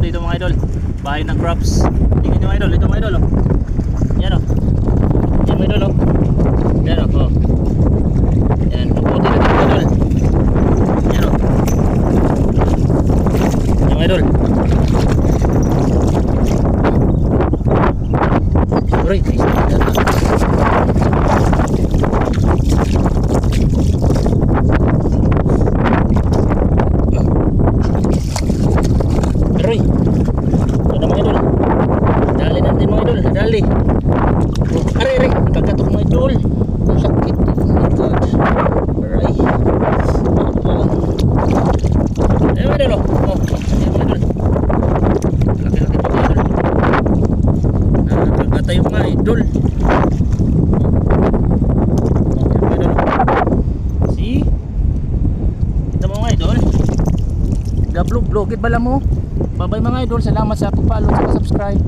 dito mga idol. Bahay ng crops. Tingnan nyo mga idol. Ito mga idol oh. Yan oh. Yan mga idol oh. Yan oh. Yan. Mabuti na ito mga idol. Yan oh. Yan mga idol. Aray, guys. Aray. Ito na mga idol. Dali natin mga idol. Dali. Oh, aray, aray. Kagatok mga idol. Ang sakit. Oh my God. Aray. Ayan mga idol. Oh, ayan mga idol. Laki-laki mga idol. Nakakagata yung mga idol. See? Kita mo mga idol. Gablog-blogit bala mo. Bye bye mga idol. Salamat sa pag-follow at subscribe.